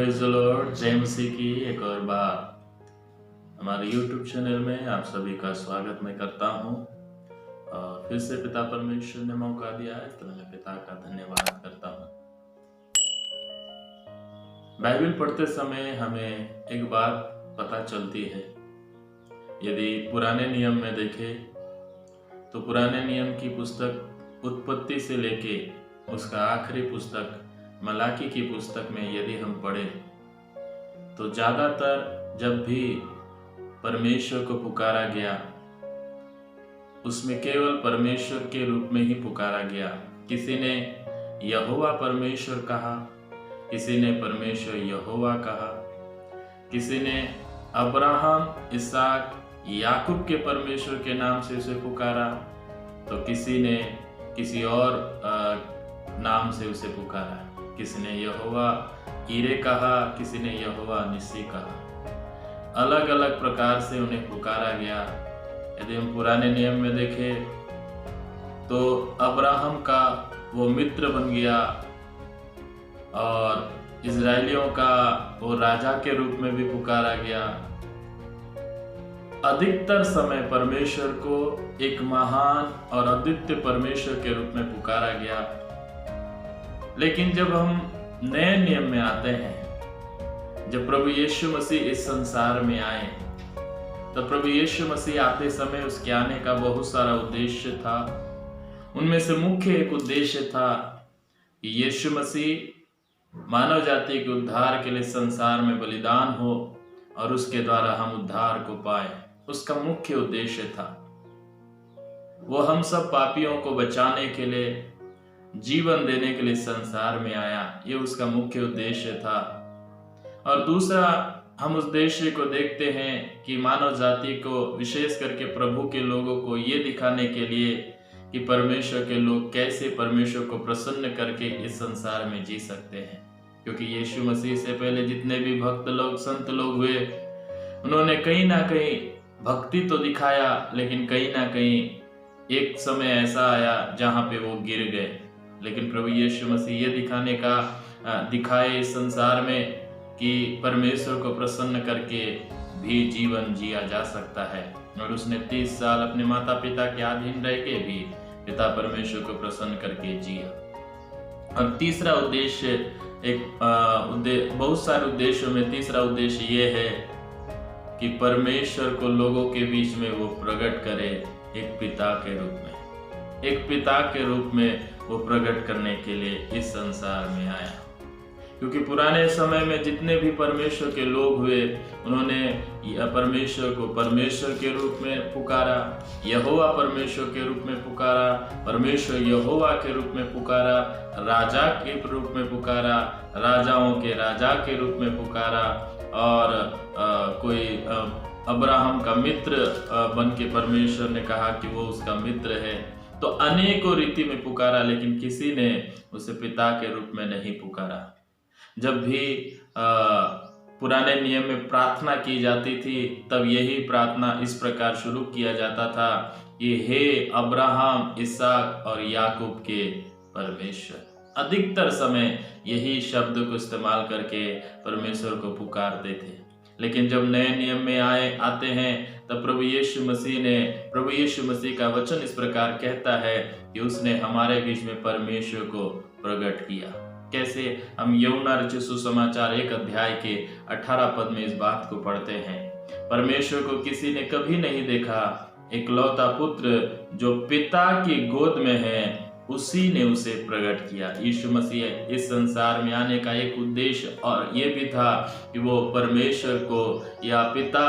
Praise the Lord. जय मसीह की एक और बार हमारे YouTube चैनल में आप सभी का स्वागत मैं करता हूं। और फिर से पिता परमेश्वर ने मौका दिया है तो मैं पिता का धन्यवाद करता हूं। बाइबल पढ़ते समय हमें एक बात पता चलती है। यदि पुराने नियम में देखें तो पुराने नियम की पुस्तक उत्पत्ति से लेके उसका आखिरी पुस्तक मलाकी की पुस्तक में यदि हम पढ़ें तो ज़्यादातर जब भी परमेश्वर को पुकारा गया उसमें केवल परमेश्वर के रूप में ही पुकारा गया। किसी ने यहोवा परमेश्वर कहा, किसी ने परमेश्वर यहोवा कहा, किसी ने अब्राहम इसहाक याकूब के परमेश्वर के नाम से उसे पुकारा, तो किसी ने किसी और नाम से उसे पुकारा। किसी ने यहोवा ईरे कहा, किसी ने यहोवा निस्सी कहा। अलग अलग प्रकार से उन्हें पुकारा गया। यदि हम पुराने नियम में देखें तो अब्राहम का वो मित्र बन गया और इजराइलियों का वो राजा के रूप में भी पुकारा गया। अधिकतर समय परमेश्वर को एक महान और अद्वितीय परमेश्वर के रूप में पुकारा गया। लेकिन जब हम नए नियम में आते हैं, जब प्रभु यीशु मसीह इस संसार में आए, तो प्रभु यीशु मसीह आते समय उसके आने का बहुत सारा उद्देश्य था। उनमें से मुख्य एक उद्देश्य था कि यीशु मसीह मानव जाति के उद्धार के लिए संसार में बलिदान हो और उसके द्वारा हम उद्धार को पाए। उसका मुख्य उद्देश्य था वो हम सब पापियों को बचाने के लिए, जीवन देने के लिए संसार में आया। ये उसका मुख्य उद्देश्य था। और दूसरा, हम उस उद्देश्य को देखते हैं कि मानव जाति को, विशेष करके प्रभु के लोगों को ये दिखाने के लिए कि परमेश्वर के लोग कैसे परमेश्वर को प्रसन्न करके इस संसार में जी सकते हैं। क्योंकि यीशु मसीह से पहले जितने भी भक्त लोग, संत लोग हुए, उन्होंने कहीं ना कहीं भक्ति तो दिखाया, लेकिन कहीं ना कहीं एक समय ऐसा आया जहाँ पे वो गिर गए। लेकिन प्रभु यीशु मसीह ये दिखाए इस संसार में कि परमेश्वर को प्रसन्न करके भी जीवन जिया जा सकता है। और उसने 30 साल अपने माता पिता के अधीन रह के भी पिता परमेश्वर को प्रसन्न करके जिया। और तीसरा उद्देश्य, बहुत सारे उद्देश्यों में तीसरा उद्देश्य ये है कि परमेश्वर को लोगों के बीच में वो प्रकट करे एक पिता के रूप में। एक पिता के रूप में वो प्रकट करने के लिए इस संसार में आया। क्योंकि पुराने समय में जितने भी परमेश्वर के लोग हुए, उन्होंने परमेश्वर को परमेश्वर के रूप में पुकारा, यहोवा परमेश्वर के रूप में पुकारा, परमेश्वर यहोवा के रूप में पुकारा, राजा के रूप में पुकारा, राजाओं के राजा के रूप में पुकारा, और कोई अब्राहम का मित्र बन के परमेश्वर ने कहा कि वो उसका मित्र है। तो अनेकों रीति में पुकारा, लेकिन किसी ने उसे पिता के रूप में नहीं पुकारा। जब भी पुराने नियम में प्रार्थना की जाती थी, तब यही प्रार्थना इस प्रकार शुरू किया जाता था कि हे अब्राहम, इसहाक और याकूब के परमेश्वर। अधिकतर समय यही शब्द को इस्तेमाल करके परमेश्वर को पुकारते थे। लेकिन जब नए नियम में आते हैं तब प्रभु यीशु मसीह का वचन इस प्रकार कहता है कि उसने हमारे बीच में परमेश्वर को प्रकट किया। कैसे? हम यूहन्ना रचित सुसमाचार 1 अध्याय के 18 पद में इस बात को पढ़ते हैं। परमेश्वर को किसी ने कभी नहीं देखा, इकलौता पुत्र जो पिता की गोद में है, उसी ने उसे प्रकट किया। यीशु मसीह इस संसार में आने का एक उद्देश्य और ये भी था कि वो परमेश्वर को, या पिता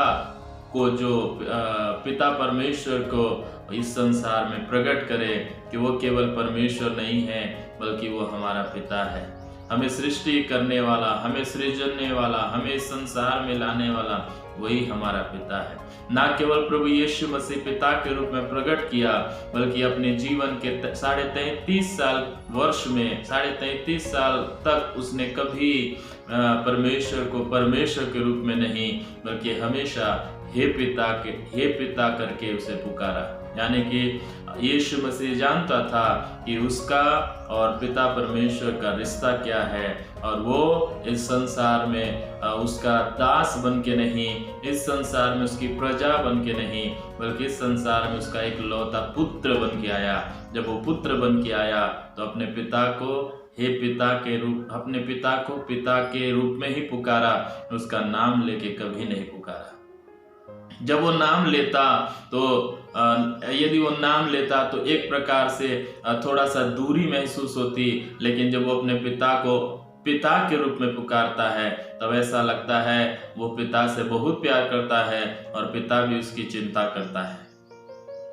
को, जो पिता परमेश्वर को इस संसार में प्रकट करे कि वो केवल परमेश्वर नहीं है, बल्कि वो हमारा पिता है। हमें सृष्टि करने वाला, हमें सृजने वाला, हमें इस संसार में लाने वाला वही हमारा पिता है। ना केवल प्रभु यीशु मसीह पिता के रूप में प्रकट किया, बल्कि अपने जीवन के 33.5 साल वर्ष में 33.5 साल तक उसने कभी परमेश्वर को परमेश्वर के रूप में नहीं, बल्कि हमेशा हे पिता करके उसे पुकारा। यानी कि यीशु मसीह जानता था कि उसका और पिता परमेश्वर का रिश्ता क्या है, और वो इस संसार में उसका दास बन के नहीं, इस संसार में उसकी प्रजा बन के नहीं, बल्कि इस संसार में उसका एक लौता पुत्र बन के आया। जब वो पुत्र बन के आया तो अपने पिता को अपने पिता को पिता के रूप में ही पुकारा, उसका नाम लेके कभी नहीं पुकारा। जब वो नाम लेता तो यदि वो नाम लेता तो एक प्रकार से थोड़ा सा दूरी महसूस होती, लेकिन जब वो अपने पिता को पिता के रूप में पुकारता है तब ऐसा लगता है वो पिता से बहुत प्यार करता है और पिता भी उसकी चिंता करता है।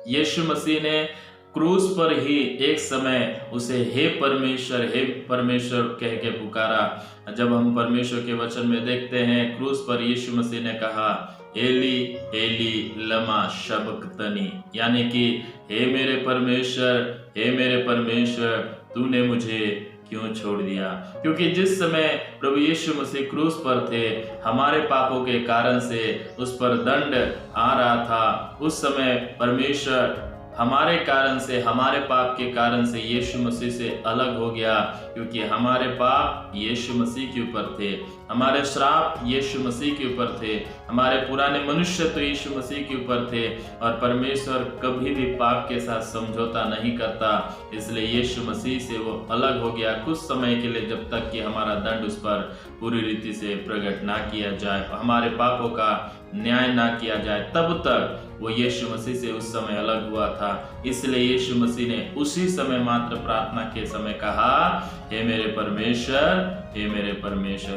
यीशु मसीह ने क्रूस पर ही एक समय उसे हे परमेश्वर कह के पुकारा। जब हम परमेश्वर के वचन में देखते हैं, क्रूस पर यीशु मसीह ने कहा एली एली लमा शबक्तनी, यानी कि हे मेरे परमेश्वर तूने मुझे क्यों छोड़ दिया। क्योंकि जिस समय प्रभु यीशु मसीह क्रूस पर थे, हमारे पापों के कारण से उस पर दंड आ रहा था। उस समय परमेश्वर हमारे कारण से, हमारे पाप के कारण से यीशु मसीह से अलग हो गया, क्योंकि हमारे पाप यीशु मसीह के ऊपर थे, हमारे श्राप यीशु मसीह के ऊपर थे, हमारे पुराने मनुष्य तो यीशु मसीह के ऊपर थे। और परमेश्वर कभी भी पाप के साथ समझौता नहीं करता, इसलिए यीशु मसीह से वो अलग हो गया कुछ समय के लिए, जब तक कि हमारा दंड उस पर पूरी रीति से प्रकट ना किया जाए, हमारे पापों का न्याय ना किया जाए, तब तक वो यीशु मसीह से उस समय अलग हुआ था। इसलिए यीशु मसीह ने उसी समय मात्र प्रार्थना के समय कहा हे मेरे परमेश्वर,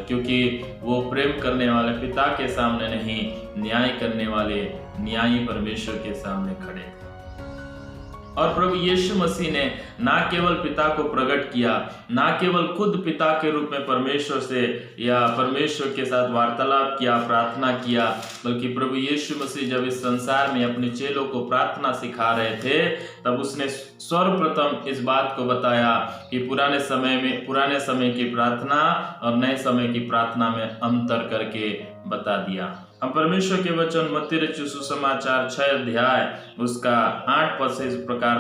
क्योंकि वो प्रेम करने वाले पिता के सामने नहीं, न्याय करने वाले न्यायी परमेश्वर के सामने खड़े थे। और प्रभु यीशु मसीह ने ना केवल पिता को प्रकट किया, ना केवल खुद पिता के रूप में परमेश्वर से या परमेश्वर के साथ वार्तालाप किया, प्रार्थना किया, बल्कि प्रभु यीशु मसीह जब इस संसार में अपने चेलों को प्रार्थना सिखा रहे थे, तब उसने सर्वप्रथम इस बात को बताया कि पुराने समय की प्रार्थना और नए समय की प्रार्थना में अंतर करके बता दिया। हम परमेश्वर के वचन मत्ती रचित सुसमाचार 6 अध्याय उसका 8 पद से इस प्रकार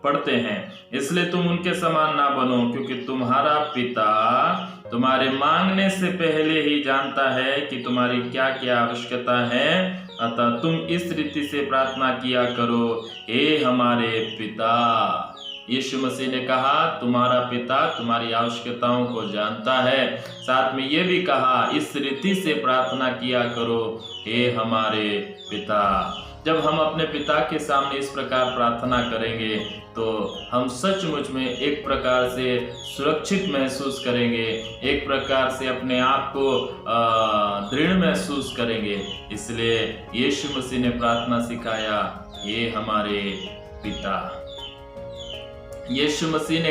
पढ़ते हैं, इसलिए तुम उनके समान ना बनो, क्योंकि तुम्हारा पिता तुम्हारे मांगने से पहले ही जानता है कि तुम्हारी क्या क्या आवश्यकता है। अतः तुम इस रीति से प्रार्थना किया करो, हे हमारे पिता। यीशु मसीह ने कहा तुम्हारा पिता तुम्हारी आवश्यकताओं को जानता है, साथ में ये भी कहा इस रीति से प्रार्थना किया करो, हे हमारे पिता। जब हम अपने पिता के सामने इस प्रकार प्रार्थना करेंगे तो हम सचमुच में एक प्रकार से सुरक्षित महसूस करेंगे, एक प्रकार से अपने आप को दृढ़ महसूस करेंगे। इसलिए यीशु मसीह ने प्रार्थना सिखाया, हे हमारे पिता। यीशु मसीह ने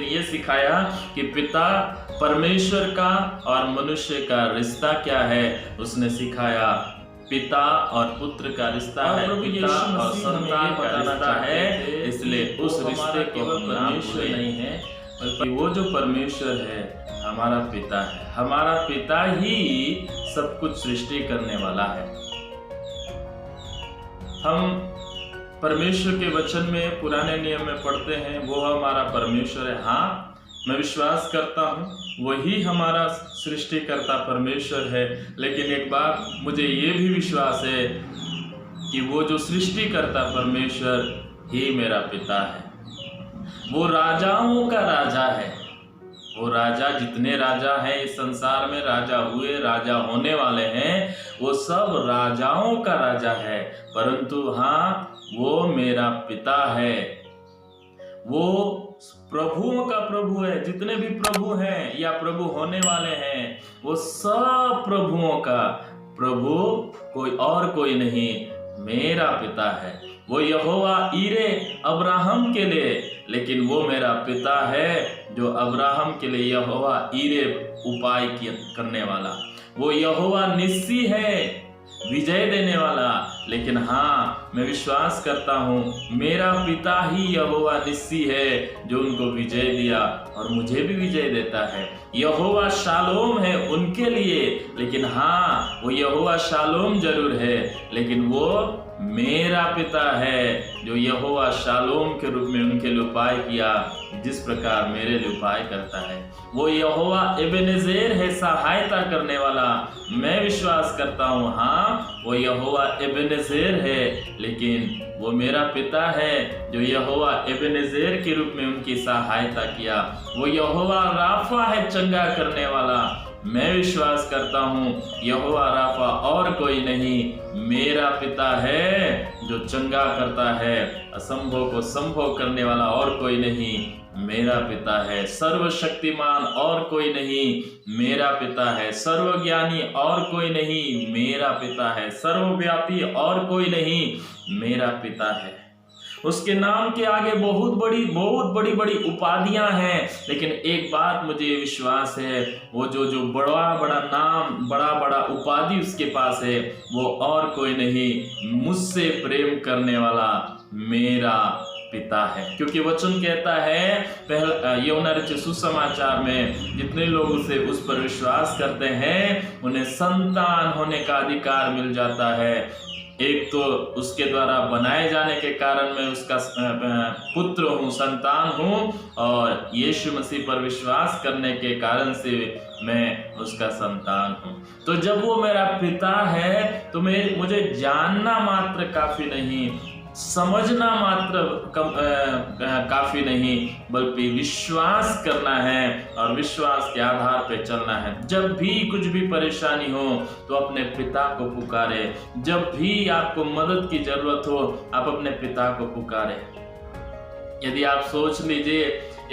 यह सिखाया कि पिता परमेश्वर का और मनुष्य का रिश्ता क्या है। उसने सिखाया पिता और पुत्र का रिश्ता है, पिता और संतान का रिश्ता है। इसलिए उस रिश्ते को परमेश्वर नहीं है, बल्कि वो जो परमेश्वर है हमारा पिता है। हमारा पिता ही सब कुछ सृष्टि करने वाला है। हम परमेश्वर के वचन में पुराने नियम में पढ़ते हैं वो हमारा परमेश्वर है। हाँ, मैं विश्वास करता हूँ वही हमारा सृष्टिकर्ता परमेश्वर है, लेकिन एक बात मुझे ये भी विश्वास है कि वो जो सृष्टिकर्ता परमेश्वर ही मेरा पिता है। वो राजाओं का राजा है। वो राजा, जितने राजा हैं इस संसार में, राजा हुए, राजा होने वाले हैं, वो सब राजाओं का राजा है। परंतु हाँ, वो मेरा पिता है। वो प्रभुओं का प्रभु है। जितने भी प्रभु हैं या प्रभु होने वाले हैं, वो सब प्रभुओं का प्रभु कोई नहीं, मेरा पिता है। वो यहोवा ईरे अब्राहम के लिए, लेकिन वो मेरा पिता है जो अब्राहम के लिए यहोवा ईरे उपाय करने वाला। वो यहोवा निस्सी है, विजय देने वाला। लेकिन हाँ, मैं विश्वास करता हूँ मेरा पिता ही यहोवा निस्सी है जो उनको विजय दिया और मुझे भी विजय देता है। यहोवा शालोम है उनके लिए, लेकिन हाँ, वो यहोवा शालोम जरूर है, लेकिन वो मेरा पिता है जो यहोवा शालोम के रूप में उनके लिए उपाय किया, जिस प्रकार मेरे लिए उपाय करता है। वो यहोवा एबेनेजेर है, सहायता करने वाला। मैं विश्वास करता हूँ, हाँ वो यहोवा एबेनेजेर है, लेकिन वो मेरा पिता है जो यहोवा एबेनेजेर के रूप में उनकी सहायता किया। वो यहोवा राफा है, चंगा करने वाला। मैं विश्वास करता हूँ यहोवा राफा और कोई नहीं, मेरा पिता है जो चंगा करता है। असंभव को संभव करने वाला और कोई नहीं, मेरा पिता है। सर्वशक्तिमान और कोई नहीं, मेरा पिता है। सर्वज्ञानी और कोई नहीं, मेरा पिता है। सर्वव्यापी और कोई नहीं, मेरा पिता है। उसके नाम के आगे बहुत बड़ी बड़ी उपाधियां हैं, लेकिन एक बात मुझे विश्वास है, वो जो बड़ा नाम, बड़ा उपाधि उसके पास है, वो और कोई नहीं, मुझसे प्रेम करने वाला मेरा पिता है। क्योंकि वचन कहता है पहला यूहन्ना रचित सुसमाचार में, जितने लोग उस पर विश्वास करते हैं उन्हें संतान होने का अधिकार मिल जाता है। एक तो उसके द्वारा बनाए जाने के कारण मैं उसका पुत्र हूँ, संतान हूँ, और यीशु मसीह पर विश्वास करने के कारण से मैं उसका संतान हूँ। तो जब वो मेरा पिता है तो मुझे जानना मात्र काफी नहीं, समझना मात्र काफी नहीं, बल्कि विश्वास करना है और विश्वास के आधार पे चलना है। जब भी कुछ भी परेशानी हो तो अपने पिता को पुकारे। जब भी आपको मदद की जरूरत हो आप अपने पिता को पुकारे। यदि आप सोच लीजिए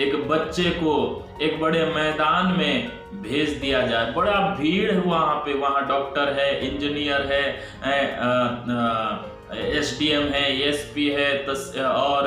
एक बच्चे को एक बड़े मैदान में भेज दिया जाए, बड़ा भीड़ है वहाँ डॉक्टर है, इंजीनियर है, SDM है, ESP है, और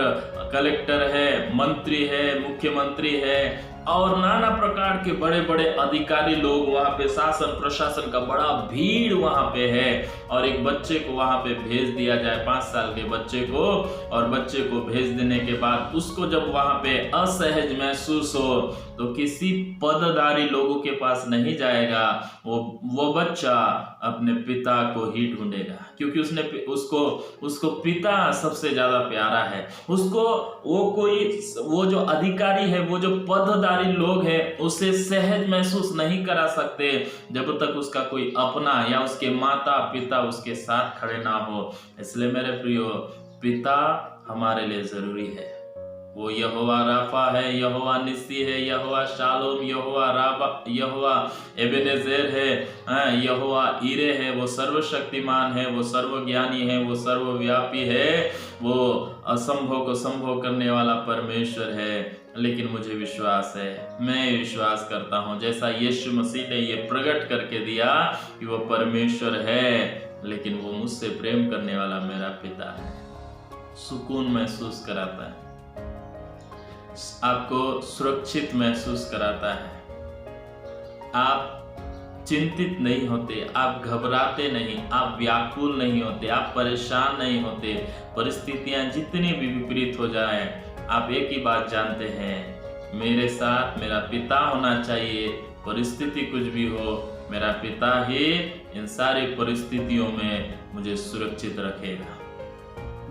कलेक्टर है, मंत्री है, मुख्यमंत्री है, और नाना प्रकार के बड़े बड़े अधिकारी लोग वहाँ पे, शासन प्रशासन का बड़ा भीड़ वहाँ पे है, और एक बच्चे को वहाँ पे भेज दिया जाए, 5 साल के बच्चे को, और बच्चे को भेज देने के बाद उसको जब वहाँ पे असहज महसूस हो तो किसी पदधारी लोगों के पास नहीं जाएगा, वो बच्चा अपने पिता को ही ढूंढेगा, क्योंकि उसको पिता सबसे ज्यादा प्यारा है। उसको वो जो अधिकारी है, वो जो पदधारी लोग हैं, उसे सहज महसूस नहीं करा सकते जब तक उसका कोई अपना या उसके माता पिता उसके साथ खड़े ना हो। इसलिए मेरे प्रियो, पिता हमारे लिए जरूरी है। वो यहोवा राफा है, यहोवा निस्सी है, यहोवा शालोम, यहोवा एबेनेजेर है, यहोवा ईरे है। वो सर्वशक्तिमान है, वो सर्वज्ञानी है, वो सर्वव्यापी है, वो असंभव को संभव करने वाला परमेश्वर है। लेकिन मुझे विश्वास है, मैं विश्वास करता हूँ, जैसा यीशु मसीह ने ये प्रकट करके दिया कि वो परमेश्वर है, लेकिन वो मुझसे प्रेम करने वाला मेरा पिता है। सुकून महसूस कराता है, आपको सुरक्षित महसूस कराता है। आप चिंतित नहीं होते, आप घबराते नहीं, आप व्याकुल नहीं होते, आप परेशान नहीं होते। परिस्थितियां जितनी भी विपरीत हो जाए, आप एक ही बात जानते हैं, मेरे साथ मेरा पिता होना चाहिए। परिस्थिति कुछ भी हो, मेरा पिता ही इन सारी परिस्थितियों में मुझे सुरक्षित रखेगा।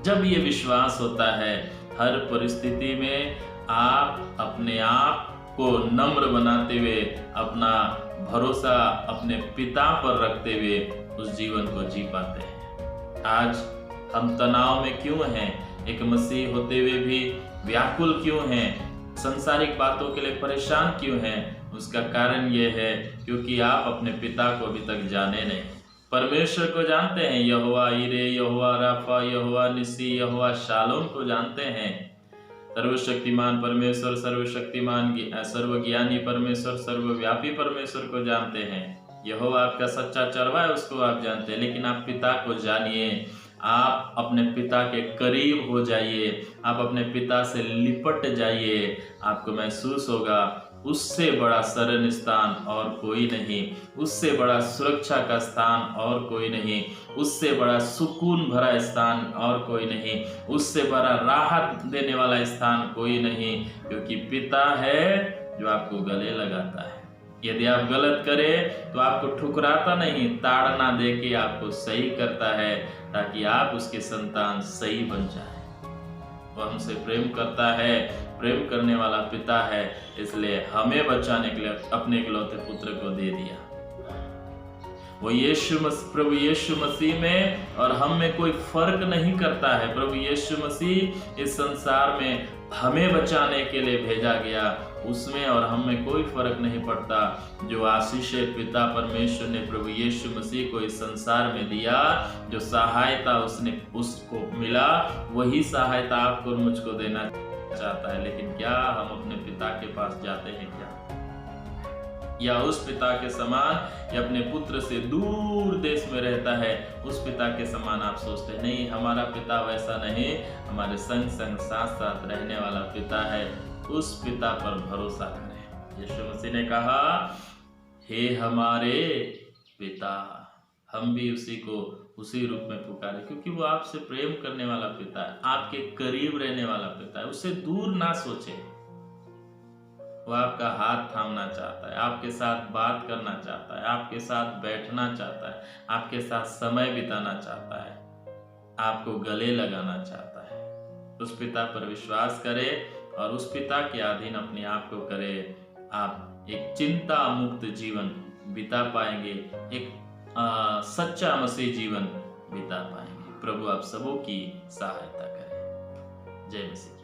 जब ये विश्वास होता है, हर परिस्थिति में आप अपने आप को नम्र बनाते हुए, अपना भरोसा अपने पिता पर रखते हुए उस जीवन को जी पाते हैं। आज हम तनाव में क्यों हैं? एक मसीह होते हुए भी व्याकुल क्यों हैं? संसारिक बातों के लिए परेशान क्यों हैं? उसका कारण यह है क्योंकि आप अपने पिता को अभी तक जाने नहीं। परमेश्वर को जानते हैं, यहोवा ईरे, यहोवा राफा, यहोवा निस्सी, यहोवा शालोम को जानते हैं। सर्वशक्तिमान परमेश्वर, सर्वज्ञानी परमेश्वर, सर्वव्यापी परमेश्वर को जानते हैं। यहोवा आपका सच्चा चरवाहा है, उसको आप जानते हैं। लेकिन आप पिता को जानिए, आप अपने पिता के करीब हो जाइए, आप अपने पिता से लिपट जाइए। आपको महसूस होगा उससे बड़ा शरण स्थान और कोई नहीं, उससे बड़ा सुरक्षा का स्थान और कोई नहीं, उससे बड़ा सुकून भरा स्थान और कोई नहीं, उससे बड़ा राहत देने वाला स्थान कोई नहीं, क्योंकि पिता है जो आपको गले लगाता है। यदि आप गलत करें तो आपको ठुकराता नहीं, ताड़ना दे के आपको सही करता है, ताकि आप उसके संतान सही बन जाए। वो हमसे प्रेम करता है, प्रेम करने वाला पिता है, इसलिए हमें बचाने के लिए अपने इकलौते पुत्र को दे दिया। वो प्रभु यीशु मसीह में और हम में कोई फर्क नहीं करता है। प्रभु यीशु मसीह इस संसार में हमें बचाने के लिए भेजा गया, उसमें और हम में कोई फर्क नहीं पड़ता। जो आशीष पिता परमेश्वर ने प्रभु यीशु मसीह को इस संसार में दिया, जो सहायता उसको मिला, वही सहायता आपको और मुझको देना चाहता है। लेकिन क्या हम अपने पिता के पास जाते हैं क्या? या उस पिता के समान, या अपने पुत्र से दूर देश में रहता है उस पिता के समान आप सोचते हैं? नहीं, हमारा पिता वैसा नहीं, हमारे संग संग साथ साथ रहने वाला पिता है। उस पिता पर भरोसा करें। यीशु मसीह ने कहा, हे हमारे पिता। हम भी उसी रूप में पुकारे, क्योंकि वो आपसे प्रेम करने वाला पिता है, आपके करीब रहने वाला पिता है। उससे दूर ना सोचे। वो आपका हाथ थामना चाहता है, आपके साथ बात करना चाहता है, आपके साथ बैठना चाहता है, आपके साथ समय बिताना चाहता है, आपको गले लगाना चाहता है। उस पिता पर विश्वास करें और उस पिता के अधीन अपने आप को करें। आप एक चिंता मुक्त जीवन बिता पाएंगे, एक सच्चा मसीह जीवन बिता पाएंगे। प्रभु आप सबों की सहायता करें। जय मसीह।